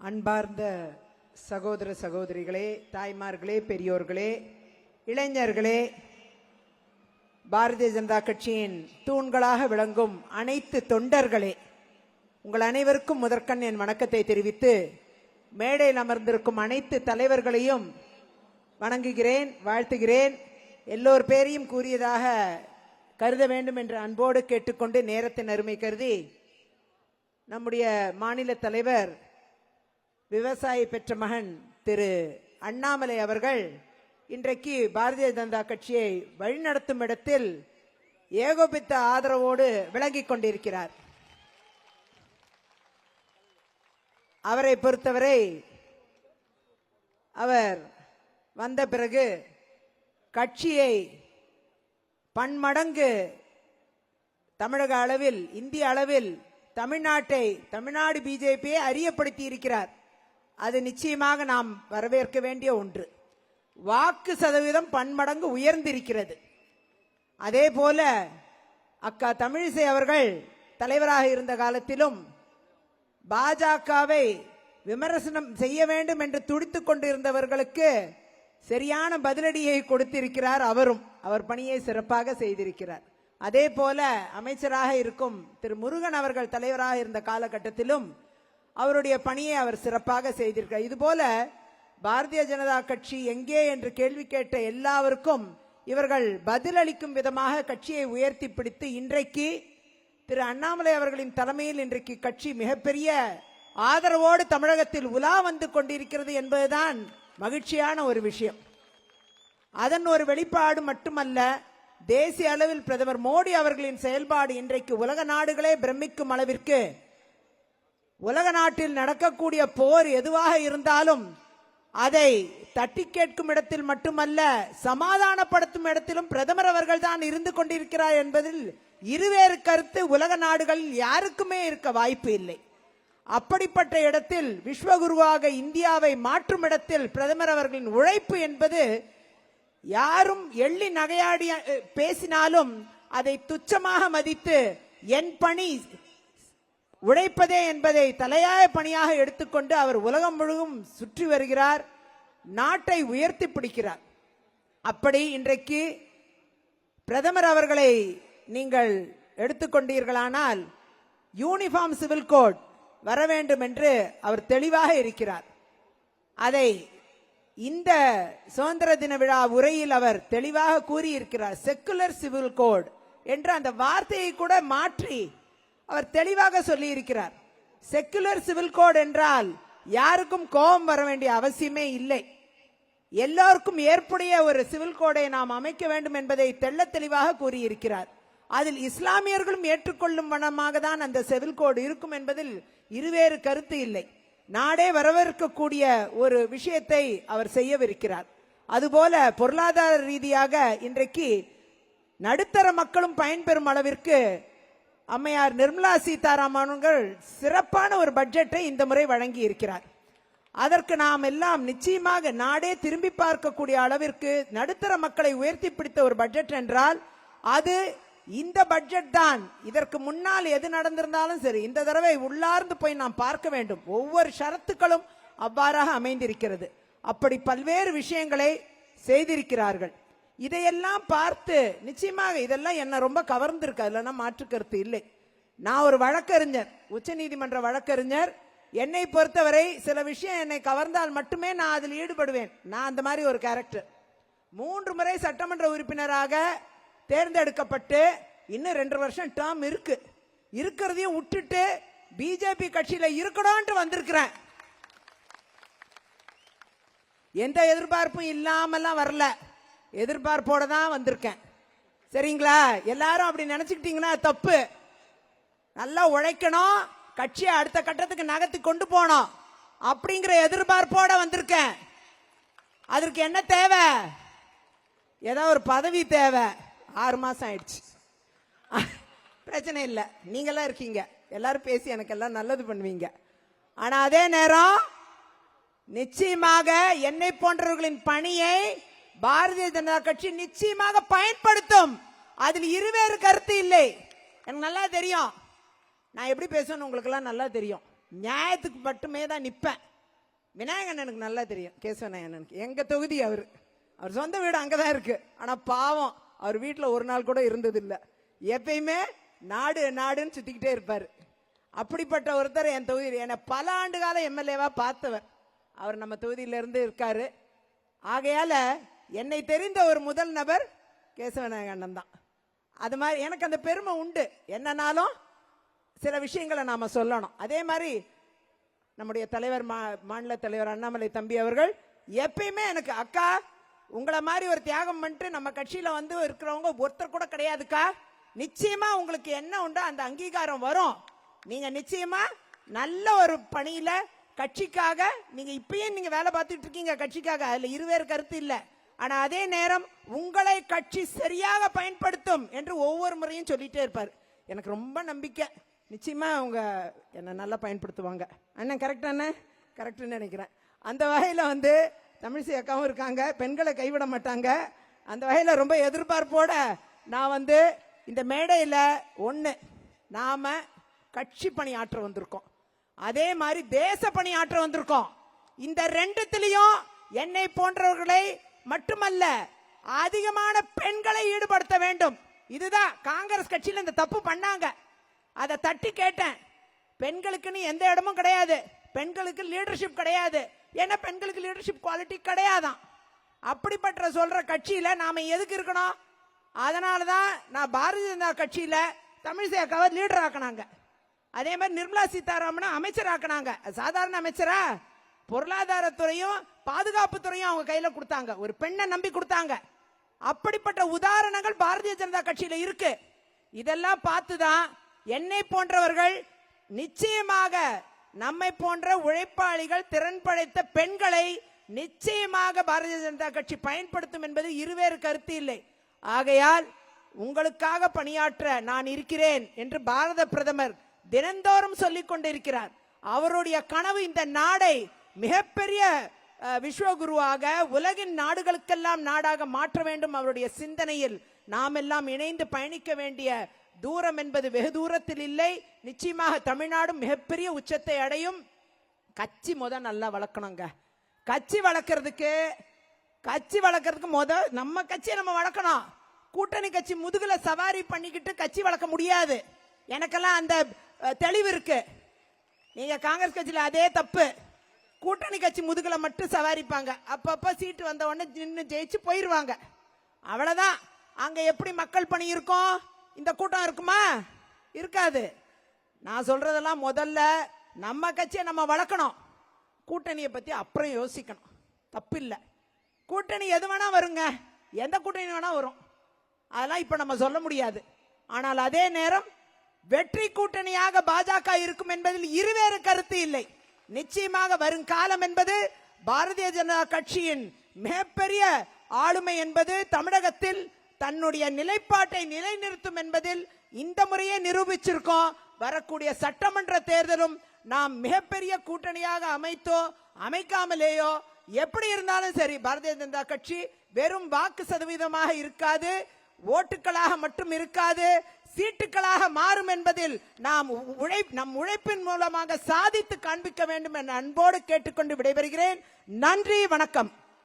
அன்பார்ந்த சகோதர சகோதரிகளே, தாய்மார்களே, பெரியோர்களே, இளைஞர்களே, பாரதிய ஜனதா கட்சியின் தூண்களாக விளங்கும் அனைத்து தொண்டர்களே, உங்கள் அனைவருக்கும் முதற்கண் என் வணக்கத்தை தெரிவித்து மேடையில் அமர்ந்திருக்கும் அனைத்து தலைவர்களையும் வணங்குகிறேன், வாழ்த்துகிறேன். எல்லோர் பேரையும் கூறியதாக கருத வேண்டும் என்று அன்போடு கேட்டுக்கொண்டு நேரத்தின் அருமை கருதி நம்முடைய மாநில தலைவர் விவசாயி பெற்ற மகன் திரு அண்ணாமலை அவர்கள் இன்றைக்கு பாரதிய ஜனதா கட்சியை வழிநடத்தும் இடத்தில் ஏகோபித்த ஆதரவோடு விளங்கிக் கொண்டிருக்கிறார். அவரை பொறுத்தவரை அவர் வந்த பிறகு கட்சியை பன்மடங்கு தமிழக அளவில், இந்திய அளவில் தமிழ்நாடு பிஜேபியை அறியப்படுத்தி இருக்கிறார். அது நிச்சயமாக நாம் வரவேற்க வேண்டிய ஒன்று. வாக்கு சதவீதம் பன்மடங்கு உயர்ந்திருக்கிறது. அதே போல அக்கா தமிழிசை அவர்கள் தலைவராக இருந்த காலத்திலும் பாஜகவை விமர்சனம் செய்ய வேண்டும் என்று துடித்துக் கொண்டிருந்தவர்களுக்கு சரியான பதிலடியை கொடுத்திருக்கிறார். அவர் பணியை சிறப்பாக செய்திருக்கிறார். அதே போல அமைச்சராக இருக்கும் திரு முருகன் அவர்கள் தலைவராக இருந்த காலகட்டத்திலும் அவருடைய பணியை அவர் சிறப்பாக செய்திருக்கிறார். இதுபோல பாரதிய ஜனதா கட்சி எங்கே என்று கேள்வி கேட்ட எல்லாருக்கும் இவர்கள் பதிலளிக்கும் விதமாக கட்சியை உயர்த்தி பிடித்து இன்றைக்கு திரு அண்ணாமலை அவர்களின் தலைமையில் இன்றைக்கு கட்சி மிகப்பெரிய ஆதரவோடு தமிழகத்தில் உலா வந்து கொண்டிருக்கிறது என்பதுதான் மகிழ்ச்சியான ஒரு விஷயம். அதன் ஒரு வெளிப்பாடு மட்டுமல்ல, தேசிய அளவில் பிரதமர் மோடி அவர்களின் செயல்பாடு இன்றைக்கு உலக நாடுகளே பிரமிக்கும் அளவிற்கு, உலக நாட்டில் நடக்கக்கூடிய போர் எதுவாக இருந்தாலும் அதை தட்டி கேட்கும் இடத்தில் மட்டுமல்ல, சமாதானப்படுத்தும் இடத்திலும் பிரதமர் அவர்கள் தான் இருந்து கொண்டிருக்கிறார் என்பதில் இருவேறு கருத்து உலக நாடுகளில் யாருக்குமே இருக்க வாய்ப்பு இல்லை. அப்படிப்பட்ட இடத்தில் விஸ்வகுருவாக இந்தியாவை மாற்றும் இடத்தில் பிரதமர் அவர்களின் உழைப்பு என்பது யாரும் எள்ளி நகையாடி பேசினாலும் அதை துச்சமாக மதித்து என் பணி உழைப்பதே என்பதை தலையாய பணியாக எடுத்துக்கொண்டு அவர் உலகம் முழுவதும் சுற்றி வருகிறார், நாட்டை உயர்த்தி பிடிக்கிறார். அப்படி இன்றைக்கு பிரதமர் அவர்களை நீங்கள் எடுத்துக்கொண்டீர்களானால் யூனிஃபார்ம் சிவில் கோட் வர வேண்டும் என்று அவர் தெளிவாக இருக்கிறார். அதை இந்த சுதந்திர தின விழா உரையில் அவர் தெளிவாக கூறியிருக்கிறார். செக்குலர் சிவில் கோட் என்ற அந்த வார்த்தையை கூட மாற்றி அவர் தெளிவாக சொல்லி இருக்கிறார். செக்குலர் சிவில் கோட் என்றால் யாருக்கும் கோபம் வர வேண்டிய அவசியமே இல்லை. எல்லோருக்கும் ஏற்புடைய ஒரு சிவில் கோடை நாம் அமைக்க வேண்டும் என்பதை தெள்ள தெளிவாக கூறியிருக்கிறார். அதில் இஸ்லாமியர்களும் ஏற்றுக்கொள்ளும் வண்ணமாக தான் அந்த சிவில் கோடு இருக்கும் என்பதில் இருவேறு கருத்து இல்லை. நாடே வரவேற்கக்கூடிய ஒரு விஷயத்தை அவர் செய்யவிருக்கிறார். அதுபோல பொருளாதார ரீதியாக இன்றைக்கு நடுத்தர மக்களும் பயன்பெறும் அளவிற்கு அம்மையார் நிர்மலா சீதாராமன் சிறப்பான ஒரு பட்ஜெட்டை இந்த முறை வழங்கி இருக்கிறார். அதற்கு நாம் எல்லாம் நிச்சயமாக நாடே திரும்பி பார்க்கக்கூடிய அளவிற்கு நடுத்தர மக்களை உயர்த்தி பிடித்த ஒரு பட்ஜெட் என்றால் அது இந்த பட்ஜெட் தான். இதற்கு முன்னால் எது நடந்திருந்தாலும் சரி, இந்த தடவை உள்ளார்ந்து போய் நாம் பார்க்க வேண்டும். ஒவ்வொரு ஷரத்துக்களும் அவ்வாறாக அமைந்திருக்கிறது. அப்படி பல்வேறு விஷயங்களை செய்திருக்கிறார்கள். இதையெல்லாம் பார்த்து நிச்சயமாக இதெல்லாம் என்ன ரொம்ப கவர்ந்திருக்கு, அதுல மாற்று கருத்து இல்லை. நான் ஒரு வழக்கறிஞர், உச்ச நீதிமன்ற வழக்கறிஞர். என்னை பொறுத்தவரை சில விஷயம் என்னை கவர்ந்தால் மட்டுமே நான் அதில் ஈடுபடுவேன். நான் அந்த மாதிரி ஒரு கேரக்டர். 3 முறை சட்டமன்ற உறுப்பினராக தேர்ந்தெடுக்கப்பட்டு இன்னும் 2 வருஷம் டேர்ம் இருக்கிறதையும் விட்டுட்டு பிஜேபி கட்சியில இருக்கணும்னு வந்திருக்கிறேன். எந்த எதிர்பார்ப்பும் இல்லாமலாம் வரல, எதிர்பார்ப்போட தான் வந்திருக்கேன். சரிங்களா? எல்லாரும் அப்படி நினைச்சுக்கிட்டீங்கன்னா தப்பு. நல்லா உழைக்கணும், கட்சியை அடுத்த கட்டத்துக்கு நகர்த்தி கொண்டு போனோம் அப்படிங்கிற எதிர்பார்ப்போட வந்திருக்கேன். அதற்கு என்ன தேவை? ஏதோ ஒரு பதவி தேவை. 6 மாசம் ஆயிடுச்சு, பிரச்சனை இல்லை. நீங்களாம் இருக்கீங்க, எல்லாரும் பேசி எனக்கு எல்லாம் நல்லது பண்ணுவீங்க. ஆனா அதே நேரம் நிச்சயமாக என்னை போன்றவர்களின் பணியை பாரதிய ஜனதா கட்சி நிச்சயமாக பயன்படுத்தும். அதில் இருவேறு கருத்து இல்லை. எனக்கு நல்லா தெரியும் நான் எப்படி பேசணும், உங்களுக்கு எல்லாம் நல்லா தெரியும். நியாயத்துக்கு மட்டுமே தான் நிற்பேன். விநாயகன் எனக்கு நல்லா தெரியும். கேசவநாயகனுக்கு எங்க தொகுதி அவர் சொந்த வீடு அங்கதான் இருக்கு. ஆனா பாவம் அவர் வீட்டுல ஒரு நாள் கூட இருந்தது இல்ல. எப்பயுமே நாடு நாடுன்னு சுத்திக்கிட்டே இருப்பாரு. அப்படிப்பட்ட ஒருத்தர் என் தொகுதி என்னை பல ஆண்டு கால எம்எல்ஏவா பார்த்தவர். அவர் நம்ம தொகுதியில இருந்து இருக்காரு. ஆகையால என்னை தெரிந்த ஒரு முதல் நபர் கேசவநாயகன் தான். அது மாதிரி எனக்கு அந்த பெருமை உண்டு. என்னன்னாலும் சில விஷயங்களை நாம சொல்லணும். அதே மாதிரி நம்முடைய தலைவர் மாநில தலைவர் அண்ணாமலை தம்பி அவர்கள் எப்பயுமே எனக்கு அக்கா உங்களை மாதிரி ஒரு தியாகம் பண்ணிட்டு நம்ம கட்சியில வந்து இருக்கிறவங்க ஒருத்தர் கூட கிடையாதுக்கா. நிச்சயமா உங்களுக்கு என்ன உண்டோ அந்த அங்கீகாரம் வரும். நீங்க நிச்சயமா நல்ல ஒரு பணியில கட்சிக்காக நீங்க இப்பயும் நீங்க வேலை பார்த்துட்டு இருக்கீங்க கட்சிக்காக. அதுல இருவேறு கருத்து இல்ல. ஆனா அதே நேரம் உங்களை கட்சி சரியாக பயன்படுத்தும் என்று ஒவ்வொரு முறையும் சொல்லிட்டே இருப்பார். எனக்கு ரொம்ப நம்பிக்கை. நிச்சயமா அவங்க என்ன நல்லா பயன்படுத்துவாங்க. அண்ணன் கரெக்ட் அண்ணன் கரெக்ட்னு நினைக்கிறேன். அந்த வகையில வந்து தமிழிசை அக்காவும் இருக்காங்க. பெண்களை கைவிட மாட்டாங்க. அந்த வகையில ரொம்ப எதிர்பார்ப்போட நான் வந்து இந்த மேடையில ஒண்ணு நாம கட்சி பணி ஆற்ற வந்திருக்கோம். அதே மாதிரி தேச பணி ஆற்ற வந்திருக்கோம். இந்த ரெண்டுத்திலையும் என்னை போன்றவர்களை மட்டுமல்ல அதிகமான பெண்களை ஈடுபடுத்த வேண்டும். இதுதான் காங்கிரஸ் கட்சியில இந்த தப்பு பண்ணாங்க. அதை தட்டி கேட்டேன். பெண்களுக்குன்னு எந்த இடமும் கிடையாது. பெண்களுக்கு லீடர்ஷிப் கிடையாது. ஏன்னா பெண்களுக்கு லீடர்ஷிப் குவாலிட்டி கிடையாதான். அப்படிப்பட்ட சொல்ற கட்சியில நாம எதுக்கு இருக்கணும்? அதனாலதான் நான் பாரதிய ஜனதா கட்சியில தமிழிசை அக்காவை லீடர் ஆக்கினாங்க. அதே மாதிரி நிர்மலா சீதாராமன் அமைச்சர் ஆக்கினாங்க. சாதாரண அமைச்சரா? பொருளாதாரத்துறையும் பாதுகாப்பு துறையும் அவங்க கையில கொடுத்தாங்க. ஒரு பெண்ணை நம்பி கொடுத்தாங்க. அப்படிப்பட்ட உதாரணங்கள் பாரதிய ஜனதா கட்சியில இருக்கு. இதெல்லாம் பார்த்துதான் என்னை போன்றவர்கள் நிச்சயமாக நம்மை போன்ற உழைப்பாளிகள் திறன் படைத்த பெண்களை நிச்சயமாக பாரதிய ஜனதா கட்சி பயன்படுத்தும் என்பது இருவேறு கருத்து இல்லை. ஆகையால் உங்களுக்காக பணியாற்ற நான் இருக்கிறேன் என்று பாரத பிரதமர் தினந்தோறும் சொல்லிக் கொண்டிருக்கிறார். அவருடைய கனவு இந்த நாடை மிகப்பெரிய விஸ்வகுருவாக உலகின் நாடுகளுக்கெல்லாம் நாடாக மாற்ற வேண்டும். அவருடைய சிந்தனையில் நாம் எல்லாம் இணைந்து பயணிக்க வேண்டிய தூரம் என்பது வெகு தூரத்தில் இல்லை. நிச்சயமாக தமிழ்நாடும் மிகப்பெரிய உச்சத்தை அடையும். கட்சி நல்லா வளர்க்கணுங்க. கட்சி வளர்க்கறதுக்கு நம்ம கட்சியை நம்ம வளர்க்கணும். கூட்டணி கட்சி முதுகுல சவாரி பண்ணிக்கிட்டு கட்சி வளர்க்க முடியாது. எனக்கெல்லாம் அந்த தெளிவு இருக்கு. நீங்க காங்கிரஸ் கட்சியில அதே தப்பு. கூட்டணி கட்சி முதுகுல மட்டும் சவாரிப்பாங்க. அப்பப்ப சீட்டு வந்த உடனே நின்று ஜெயிச்சு போயிருவாங்க. அவ்வளவுதான். அங்க எப்படி மக்கள் பணி இருக்கும்? இந்த கூட்டம் இருக்குமா? இருக்காது. நான் சொல்றதெல்லாம் முதல்ல நம்ம கட்சியை நம்ம வளர்க்கணும். கூட்டணியை பத்தி அப்புறம் யோசிக்கணும். தப்பு இல்லை. கூட்டணி எது வேணா வருங்க. எந்த கூட்டணி வேணா வரும். அதெல்லாம் இப்ப நம்ம சொல்ல முடியாது. ஆனால் அதே நேரம் வெற்றி கூட்டணியாக பாஜக இருக்கும் என்பதில் இருவேறு கருத்து இல்லை. நிச்சயமாக வருங்காலம் என்பது பாரதிய ஜனதா கட்சியின் மிகப்பெரிய ஆளுமை என்பது தமிழகத்தில் தன்னுடைய நிலைப்பாட்டை நிலைநிறுத்தும் என்பதில் இந்த முறையே நிரூபிச்சிருக்கோம். வரக்கூடிய சட்டமன்ற தேர்தலும் நாம் மிகப்பெரிய கூட்டணியாக அமைத்தோ அமைக்காமலேயோ எப்படி இருந்தாலும் சரி பாரதிய ஜனதா கட்சி வெறும் வாக்கு சதவீதமாக இருக்காது, ஓட்டுகளாக மட்டும் இருக்காது, சீட்டுகளாக மாறும் என்பதில் நம் உழைப்பின் மூலமாக சாதித்து காண்பிக்க வேண்டும் என அன்போடு கேட்டுக்கொண்டு விடைபெறுகிறேன். நன்றி, வணக்கம்.